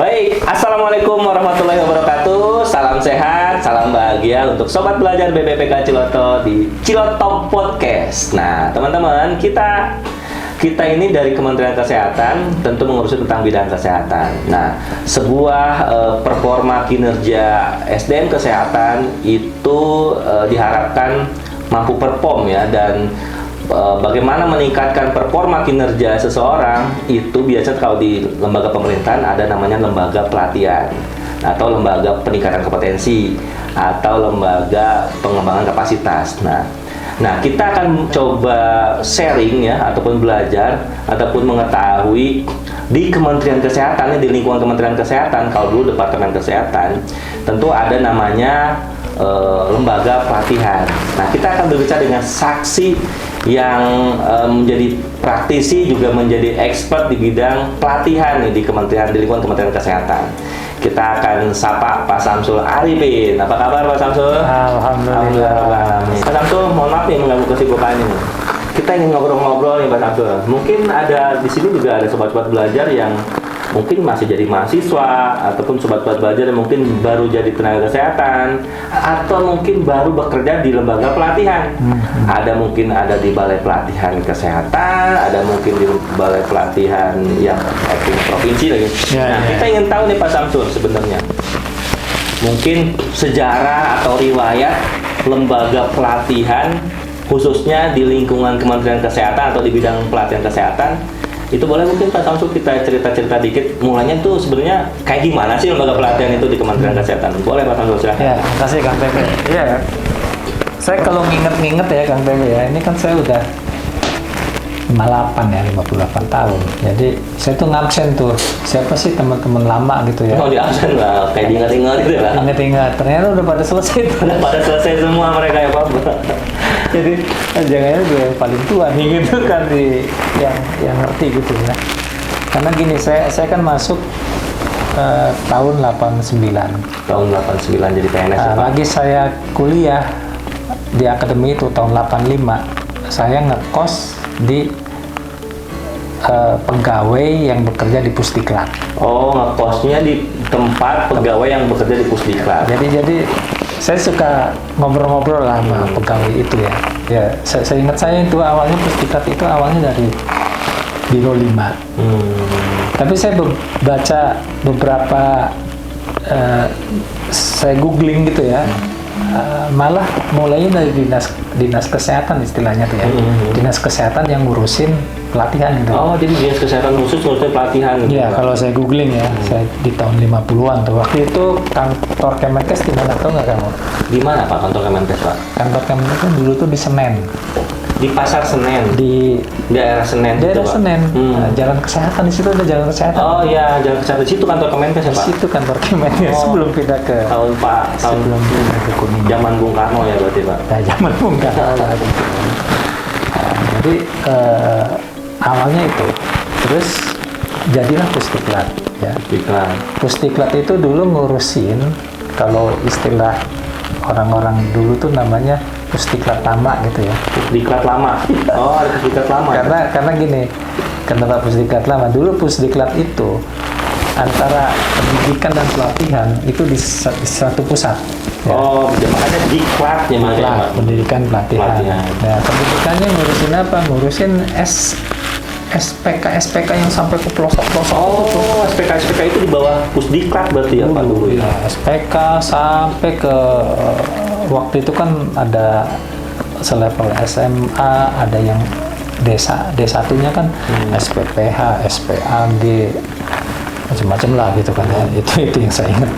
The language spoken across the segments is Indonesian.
Baik, Assalamualaikum warahmatullahi wabarakatuh. Salam sehat, salam bahagia untuk Sobat Belajar BPPK Ciloto di Cilotop Podcast. Nah, teman-teman, kita ini dari Kementerian Kesehatan tentu mengurusi tentang bidang kesehatan. Nah, sebuah performa kinerja SDM kesehatan itu diharapkan mampu perform ya, dan bagaimana meningkatkan performa kinerja seseorang itu biasanya kalau di lembaga pemerintahan ada namanya lembaga pelatihan atau lembaga peningkatan kompetensi atau lembaga pengembangan kapasitas. Nah, kita akan coba sharing ya, ataupun belajar ataupun mengetahui di Kementerian Kesehatan, di lingkungan Kementerian Kesehatan. Kalau dulu Departemen Kesehatan tentu ada namanya lembaga pelatihan. Nah, kita akan berbicara dengan saksi yang menjadi praktisi juga menjadi expert di bidang pelatihan nih, di lingkungan Kementerian Kesehatan. Kita akan sapa Pak Samsul Arifin. Apa kabar Pak Samsul? Alhamdulillah. Pak Samsul, mohon maaf nih mengganggu kesibukannya nih. Kita ingin ngobrol-ngobrol nih Pak Samsul. Mungkin ada di sini juga ada sobat-sobat belajar yang mungkin masih jadi mahasiswa, ataupun sobat-sobat belajar yang mungkin baru jadi tenaga kesehatan, atau mungkin baru bekerja di lembaga pelatihan. Ada mungkin ada di balai pelatihan kesehatan, ada mungkin di balai pelatihan yang provinsi lagi. Kita ingin tahu nih Pak Samsul, sebenarnya mungkin sejarah atau riwayat lembaga pelatihan khususnya di lingkungan Kementerian Kesehatan atau di bidang pelatihan kesehatan. Itu boleh mungkin Pak Samsul kita cerita-cerita dikit, mulanya tuh sebenarnya kayak gimana sih lembaga pelatihan itu di Kementerian Kesehatan? Boleh Pak Samsul, silakan. Ya, terima kasih Kang Tebe. Iya, saya kalau nginget-nginget ya Kang Tebe ya, ini kan saya udah 58 tahun. Jadi saya tuh ngabsen tuh, siapa sih teman-teman lama gitu ya. Oh, di absen lah, kayak diingat-ingat gitu ya. Ingat-ingat, ternyata udah pada selesai tuh. Udah pada selesai semua mereka ya Pak. Jadi jangan-jangan gue yang paling tua nih gitu kan, di yang ngerti gitu ya. Karena gini, saya kan masuk tahun 89. Tahun 89 jadi PNS ya Pak. Lagi saya kuliah di akademi itu tahun 85. Saya ngekos di pegawai yang bekerja di Pusdiklat. Oh, ngekosnya di tempat pegawai yang bekerja di Pusdiklat. Jadi saya suka ngobrol-ngobrol lah sama pegawai itu ya. Ya, saya ingat saya itu awalnya Pusdiklat itu awalnya dari Biro 5. Tapi saya baca beberapa, saya googling gitu ya. Malah mulainya dari dinas kesehatan istilahnya tuh ya. Dinas kesehatan yang ngurusin pelatihan gitu. Oh, jadi dinas kesehatan khusus ngurusin pelatihan gitu. Iya, kalau saya googling ya, saya di tahun 50-an tuh. Waktu itu kantor Kemenkes di mana, tahu nggak kamu? Di mana Pak kantor Kemenkes Pak? Kantor Kemenkes kan dulu tuh di Senen. Di Pasar Senen. Di daerah Senen. daerah gitu, Senen. Nah, jalan kesehatan di situ ada jalan kesehatan. Oh iya, jalan kesehatan di situ kantor Kemenkes ya Di Pak? situ kantor Kemenkes sebelum pindah ke tahun ke Kuningan. zaman Bung Karno ya berarti Pak? Nah, zaman Bung Karno lah gitu. Jadi awalnya itu, terus jadilah Pusdiklat ya. Pusdiklat itu dulu ngurusin, kalau istilah orang-orang dulu tuh namanya Pusdiklat lama gitu ya. Pusdiklat lama. Oh, ada Pusdiklat lama. Karena gini, kenapa Pusdiklat lama? Dulu Pusdiklat itu antara pendidikan dan pelatihan itu di satu pusat. Ya. Oh, makanya diklat ya Mas. Pendidikan pelatihan. Nah, pendidikannya ngurusin apa? Ngurusin SPK yang sampai ke pelosok-pelosok. Oh, SPK itu di bawah Pusdiklat berarti ya Pak dulu ya. SPK sampai ke waktu itu kan ada selevel SMA, ada yang D1-nya kan SPPH, SPAG, macam-macam lah gitu kan ya. Itu yang saya ingat.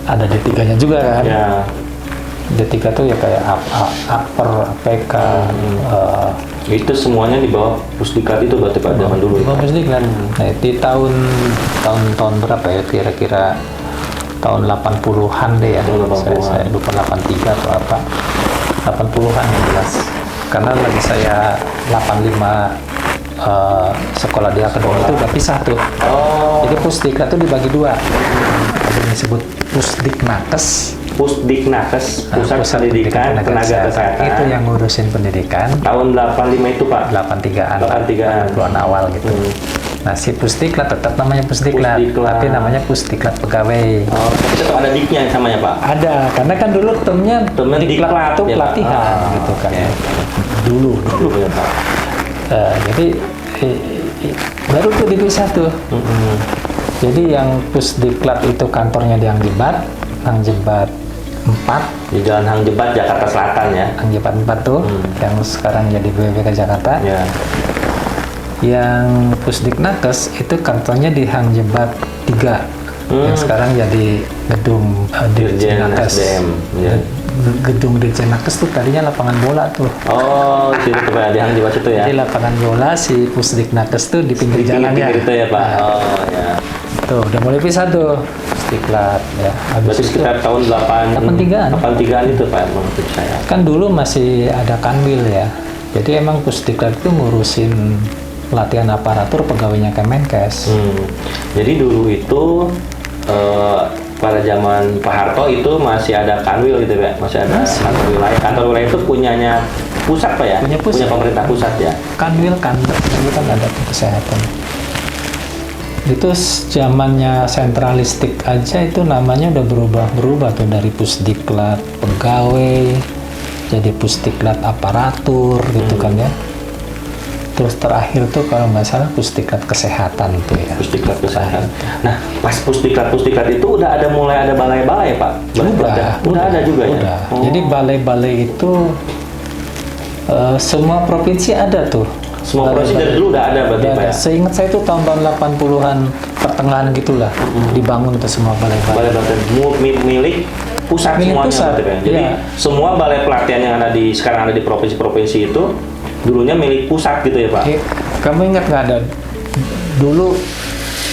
Ada D3-nya juga kan. Ya. D3 tuh ya kayak upper, APK, itu semuanya di bawah Pusdiklat itu berarti Pak zaman dulu. Di bawah Pusdiklat. Nah, di tahun berapa ya kira-kira tahun 80-an deh ya. Saya lupa 83 atau apa. 80-an yang jelas. Karena lagi saya 85 sekolah di akademi itu udah pisah tuh. Oh. Jadi Pusdiklat itu dibagi dua. Ada yang disebut Pusdiknakes. Pusdiknakes, Pusat Pendidikan Tenaga Kesehatan. Itu yang ngurusin pendidikan. Tahun 85 itu Pak? 83-an. 83-an. 80-an awal gitu. Nah, si Pusdiklat tetap namanya Pusdiklat, Pusdiklat. tapi namanya Pusdiklat Pegawai. Oh, tapi tetap ada diknya namanya Pak. Ada, karena kan dulu termnya Termnya diklat diklat, itu ya, Pak? pelatihan Ah, gitu kan. oke. Dulu. Ya, Pak. Jadi baru tuh dipisah tuh. Jadi yang Pusdiklat itu kantornya di Hangjebat 4, Di Jalan Hang Jebat, Jakarta Selatan ya. Hangjebat 4 tuh, yang sekarang jadi BPK Jakarta. Ya. Yang Pusdiknakes itu kantornya di Hangjebat 3, yang sekarang jadi gedung Dirjen Dirjenakes. SDM. Ya. Gedung Dirjenakes tuh tadinya lapangan bola tuh. Oh, itu Pak di Hang Jebat itu ya. Jadi lapangan bola si Pusdiknakes tuh di pinggir Di jalannya. pinggir itu ya Pak. Oh ya. Tuh udah mulai pisah tuh Pusdiklat ya. Berarti Habis itu sekitar tahun 83-an itu Pak menurut saya. kan dulu masih ada Kanwil ya. Jadi emang Pusdiklat itu ngurusin pelatihan aparatur pegawainya Kemenkes. Jadi dulu itu pada zaman Pak Harto itu masih ada Kanwil gitu Pak, masih ada kantor wilayah. Kantor wilayah itu punyanya pusat Pak ya? Punya pusat. Pemerintah pusat ya. Kanwil dulu kan ada kesehatan. Itu zamannya sentralistik aja itu namanya udah berubah tuh dari Pusdiklat pegawai jadi Pusdiklat aparatur gitu kan ya. Terus terakhir tuh kalau nggak salah Pusdiklat kesehatan tuh ya. Pusdiklat kesehatan. Nah, pas Pusdiklat itu udah mulai ada balai-balai Pak. Udah ada juga ya. Udah. Oh. Jadi balai-balai itu semua provinsi ada tuh. Semua provinsi dari dulu udah ada berarti Pak ya. Seingat saya itu tahun 80-an pertengahan gitulah dibangun tuh semua balai-balai. Balai milik pusat Milik semuanya pusat, berarti, Pak. Jadi iya. semua balai pelatihan yang sekarang ada di provinsi-provinsi itu dulunya milik pusat gitu ya Pak. Kamu ingat nggak ada dulu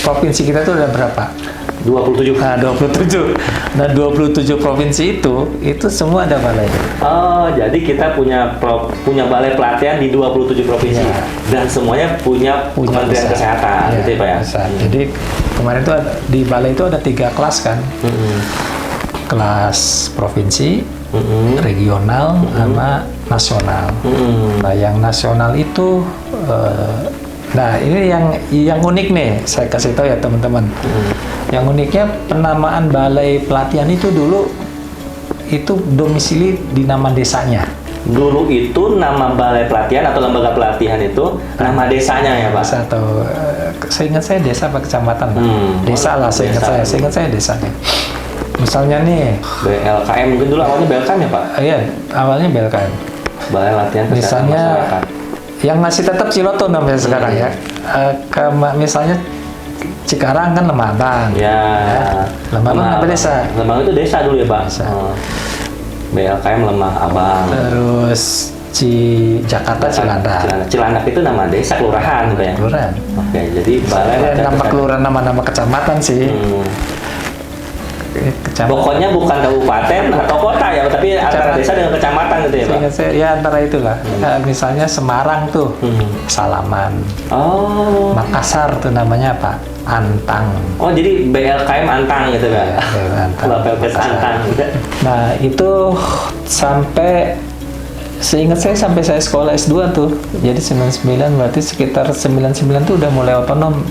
provinsi kita tuh ada berapa? 27. Nah, 27. Nah, 27 provinsi itu semua ada balai. Oh, jadi kita punya balai pelatihan di 27 provinsi Iya. dan semuanya punya Kementerian pusat. Kesehatan Iya, gitu ya Pak ya. pusat. Jadi kemarin tuh di balai itu ada 3 kelas kan. Kelas provinsi, regional, sama nasional. Nah, yang nasional itu nah ini yang unik nih, saya kasih tahu ya teman-teman. Yang uniknya penamaan balai pelatihan itu dulu itu domisili di nama desanya. Dulu itu nama balai pelatihan atau lembaga pelatihan itu nama desanya ya Pak. Desa atau seingat saya desa apa kecamatan? Desa lah seingat saya. Seingat saya desanya. Misalnya nih BLKM mungkin dulu awalnya BLKM ya Pak. iya, awalnya BLKM. Balai Latihan Kesehatan Misalnya Masyarakat. yang masih tetap Ciloto namanya sekarang ya. Misalnya Cikarang kan Lemabang. Ya. Lemah Abang apa desa? Lemah itu desa dulu ya Pak. Desa. BLKM Lemah Abang. Terus Jakarta Cilandak. Cilandak itu nama desa kelurahan gitu ya. Kelurahan. Oke, jadi balai Ada latihan nama kesehatan. kelurahan, nama nama kecamatan sih. Kecamatan. Pokoknya bukan kabupaten atau kota ya, tapi antara desa dengan kecamatan gitu ya Pak. Seingat saya ya antara itulah. Misalnya Semarang tuh Salaman. Oh. Makassar tuh namanya apa? Antang. Oh, jadi BLKM Antang gitu Pak. Iya, Antang. Bapelkes Antang. Nah, itu sampai seingat saya sampai saya sekolah S2 tuh. Jadi 99 berarti sekitar 99 tuh udah mulai otonom.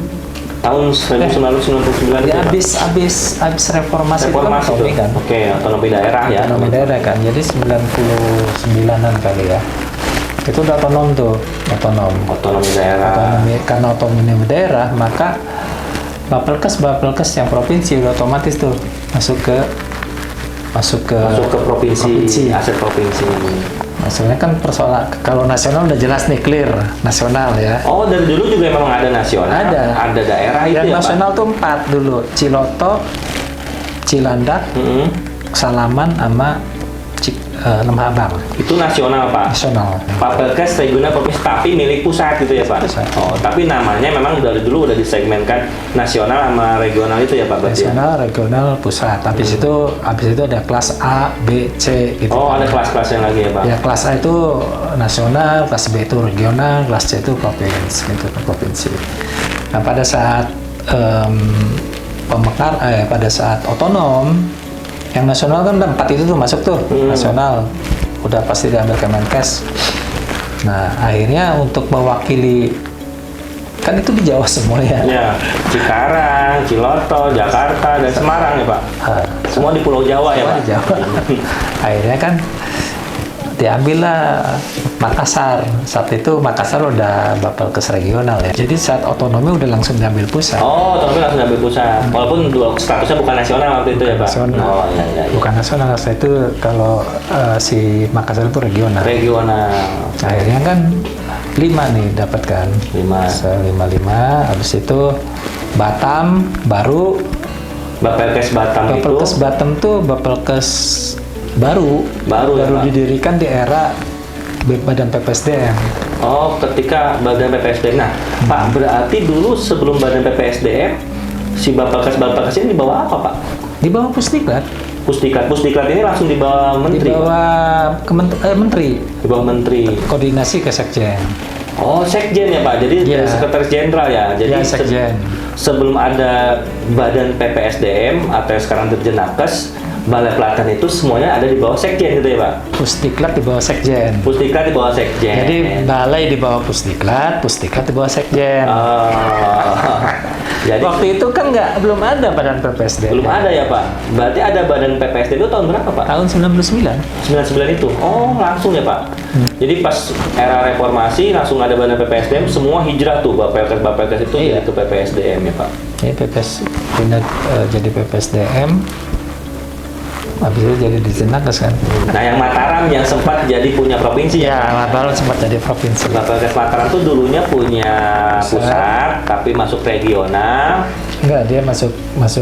Tahun 1999 Ya, Pak. habis reformasi itu kan Reformasi otonomi tuh. kan. Oke, otonomi daerah ya. Otonomi daerah kan. Jadi 99-an kali ya. Itu udah otonom tuh, otonom. Otonomi daerah. Karena otonomi daerah, maka Bapelkes yang provinsi udah otomatis tuh masuk ke provinsi, aset provinsi. Maksudnya kan persoalan kalau nasional udah jelas nih clear nasional ya. Oh, dari dulu juga memang ada nasional. Ada daerah itu Yang ya nasional tuh 4 dulu, Ciloto, Cilandak, Pak. Salaman, sama Lemah Abang. Itu nasional Pak. Nasional. Bapelkes regional provinsi tapi milik pusat gitu ya Pak. Pusat. Oh, tapi namanya memang dari dulu udah disegmenkan nasional sama regional itu ya Pak berarti. Ya? Nasional, regional, pusat. Habis itu ada kelas A, B, C gitu. Oh, ada kelas-kelasnya lagi ya Pak. Ya, kelas A itu nasional, kelas B itu regional, kelas C itu provinsi. Nah, pada saat pada saat otonom, yang nasional kan udah 4 itu tuh masuk tuh, nasional udah pasti diambil Kemenkes. Nah, akhirnya untuk mewakili kan itu di Jawa semua ya. Ya, Cikarang, Ciloto, Jakarta, dan Semarang ya Pak. Semua di Pulau Jawa ya Semua Pak. di Jawa. Akhirnya kan diambillah Makassar. Saat itu Makassar udah Bapelkes regional ya. Jadi saat otonomi udah langsung diambil pusat. Oh, tapi langsung ambil pusat. Walaupun statusnya bukan nasional waktu itu ya Pak. Nasional. Oh iya iya. Bukan nasional, saya itu kalau si Makassar itu regional. Regional. Akhirnya kan 5 nih dapat kan. 5. 5, habis itu Batam baru. Bapelkes Batam Bapelkes itu Batam tuh Bapelkes baru ya, Pak? didirikan di era Badan PPSDM. Oh, ketika Badan PPSDM. Nah, Pak, berarti dulu sebelum Badan PPSDM si Bapelkes ini di bawah apa, Pak? Di bawah Pusdiklat. Pusdiklat ini langsung di bawah menteri. Di bawah menteri. Di bawah menteri. Koordinasi ke Sekjen. Oh, Sekjen ya Pak. Jadi Iya. Sekretaris Jenderal ya. Jadi Iya, Sekjen. sebelum ada Badan PPSDM atau yang sekarang Dirjen Nakes, Balai Pelatihan itu semuanya ada di bawah Sekjen gitu ya Pak. Pusdiklat di bawah Sekjen. Pusdiklat di bawah Sekjen. Jadi balai di bawah Pusdiklat di bawah Sekjen. Oh. Jadi Waktu itu kan belum ada Badan PPSDM. belum ada ya Pak. Berarti ada Badan PPSDM itu tahun berapa Pak? Tahun 99. 99 itu. Oh, langsung ya Pak. Jadi pas era reformasi langsung ada Badan PPSDM, semua hijrah tuh Bapelkes itu Iya. jadi ke PPSDM ya Pak. Ini pindah jadi PPSDM. Habis itu jadi Dirjen Nakes kan. Nah, yang Mataram yang sempat jadi punya provinsi ya. Ya, Mataram sempat jadi provinsi. Bapelkes Mataram tuh dulunya punya pusat, tapi masuk regional. Enggak, dia masuk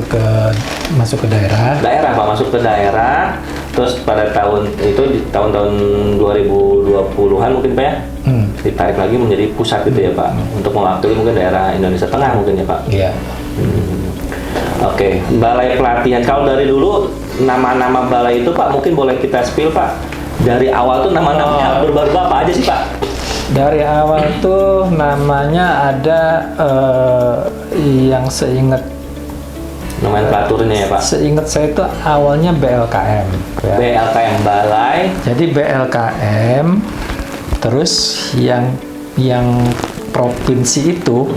ke daerah. Daerah Pak, masuk ke daerah. Terus pada tahun itu di tahun-tahun 2020-an mungkin Pak ya. Ditarik lagi menjadi pusat gitu ya Pak. Untuk mewakili mungkin daerah Indonesia Tengah mungkin ya Pak. Iya. Oke, balai pelatihan. Kalau dari dulu nama-nama balai itu Pak mungkin boleh kita spill Pak. Dari awal tuh nama-namanya berubah-ubah apa aja sih Pak? Dari awal tuh namanya ada yang Nomenklaturnya ya Pak. seingat saya itu awalnya BLKM. Ya. BLKM Balai. Jadi BLKM, terus yang provinsi itu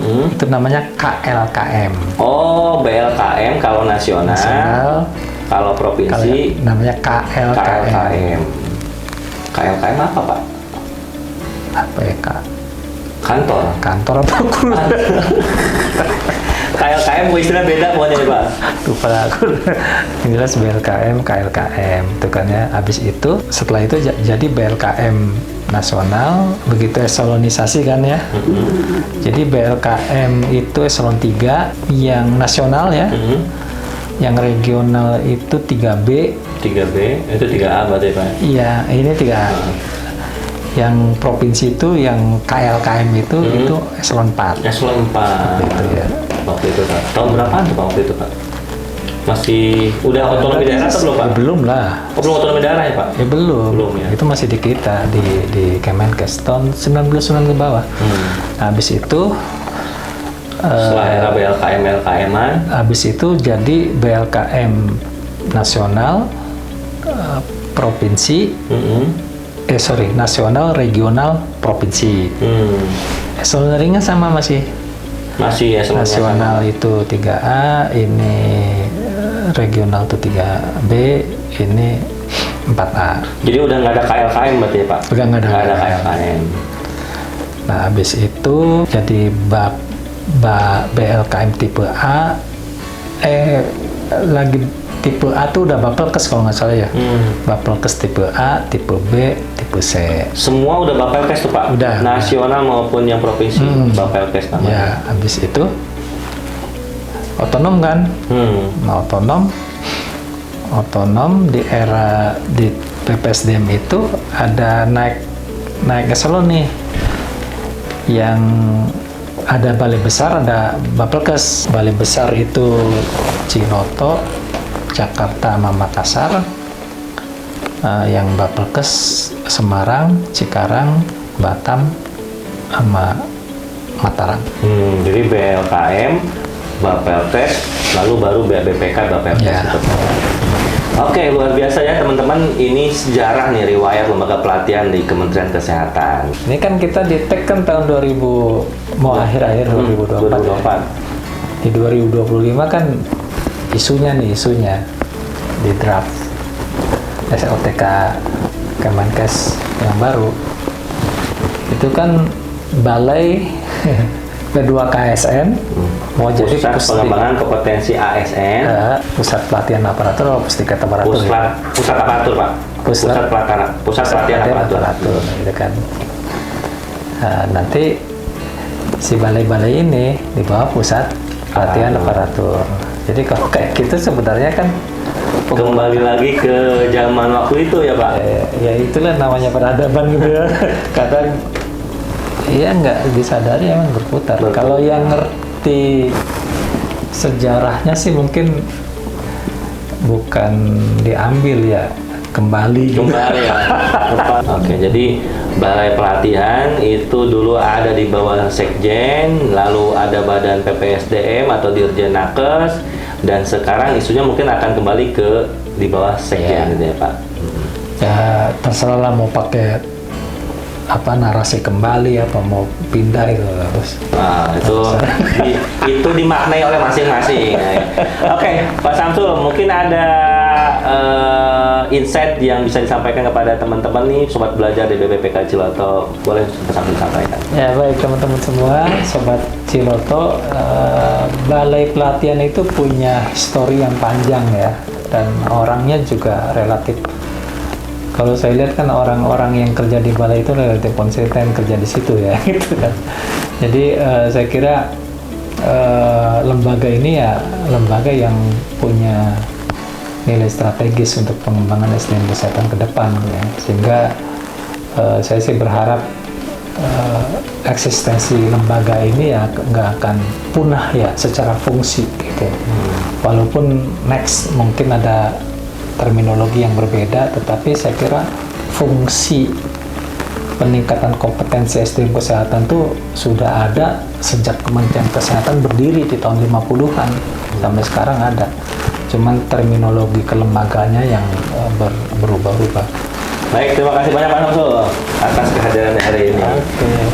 namanya KLKM. Oh, BLKM kalau nasional. Kalau provinsi Namanya KLKM. KLKM. KLKM apa Pak? Apa ya, Kak? Kantor apa kurang? KLKM istilah beda pokoknya ya Pak. Lupa aku. Yang jelas BLKM, KLKM itu kan ya. Habis itu setelah itu jadi BLKM nasional, begitu eselonisasi kan ya. Jadi BLKM itu eselon 3 yang nasional ya. Yang regional itu 3B. 3B, itu 3A berarti Pak. Iya, ini 3A. Yang provinsi itu yang KLKM itu eselon 4. Eselon 4. Gitu ya. Waktu itu Pak. Tahun berapaan tuh Pak waktu itu Pak? Masih udah otonomi daerah atau belum Pak? Belum lah. Oh, belum otonomi daerah ya Pak? Ya belum. Belum ya. Itu masih di kita di Kemenkes tahun 99 ke bawah. Nah, habis itu Setelah era BLKM LKM-an, habis itu jadi BLKM nasional, provinsi, nasional, regional, provinsi. Eselon ringnya sama masih masih eselon nasional itu 3A, ini regional itu 3B, ini 4A. Jadi udah nggak ada KLKM berarti ya Pak? Udah nggak ada KLKM. Nah, habis itu jadi BLKM tipe A, lagi tipe A tuh udah Bapelkes kalau nggak salah ya. Bapelkes tipe A, tipe B, tipe C. Semua udah Bapelkes tuh Pak? Udah. Nasional maupun yang provinsi Bapelkes namanya? Ya, habis itu otonom kan? Nah, otonom di era di PPSDM itu ada naik eselon nih. Yang ada balai besar, ada Bapelkes. Balai besar itu Ciloto, Jakarta sama Makassar. Yang Bapelkes Semarang, Cikarang, Batam sama Mataram. Jadi BLKM, Bapelkes, lalu baru BPK Bapelkes. Ya. Gitu. Oke, luar biasa ya teman-teman. Ini sejarah nih riwayat lembaga pelatihan di Kementerian Kesehatan. Ini kan kita di tag kan tahun 2000, mau akhir-akhir 2024. 2024. Di 2025 kan isunya di draft SOTK Kemenkes yang baru. Itu kan balai kedua KSN mau jadi Pusat Pengembangan Kompetensi ASN. pusat pelatihan aparatur atau pusdikat aparatur. Pusat aparatur, Pak. Pusat pelatihan aparatur. Gitu kan. Nah, nanti si balai-balai ini di bawah pusat pelatihan aparatur. Jadi kalau kayak gitu sebenarnya kan Kembali lagi ke zaman waktu itu ya, Pak. ya itulah namanya peradaban gitu ya. Kadang iya nggak disadari emang berputar. Betul. Kalau yang ngerti sejarahnya sih mungkin bukan diambil ya, kembali ya. Oke, jadi balai pelatihan itu dulu ada di bawah Sekjen, lalu ada Badan PPSDM atau Dirjen Nakes, dan sekarang isunya mungkin akan kembali ke di bawah Sekjen gitu ya, Pak. ya terserah lah mau pakai apa narasi kembali apa mau pindah itu harus. Nah, itu dimaknai oleh masing-masing. Oke, Pak Samsul, mungkin ada insight yang bisa disampaikan kepada teman-teman nih, sobat belajar di BPPK Ciloto. Boleh Pak Samsul sampaikan. Ya baik teman-teman semua, sobat Ciloto, balai pelatihan itu punya histori yang panjang ya, dan orangnya juga relatif. Kalau saya lihat kan orang-orang yang kerja di balai itu relatif konsisten kerja di situ ya, gitu kan. Jadi saya kira lembaga ini ya lembaga yang punya nilai strategis untuk pengembangan SDM kesehatan ke depan ya. Sehingga saya sih berharap eksistensi lembaga ini ya nggak akan punah ya secara fungsi gitu. Walaupun next mungkin ada terminologi yang berbeda, tetapi saya kira fungsi peningkatan kompetensi SDM kesehatan itu sudah ada sejak Kementerian Kesehatan berdiri di tahun 50-an sampai sekarang ada. Cuman terminologi kelembaganya yang berubah-ubah. Baik, terima kasih banyak Pak Samsul atas kehadiran hari ini.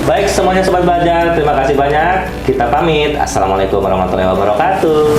Baik, semuanya sobat belajar, terima kasih banyak. Kita pamit. Assalamualaikum warahmatullahi wabarakatuh.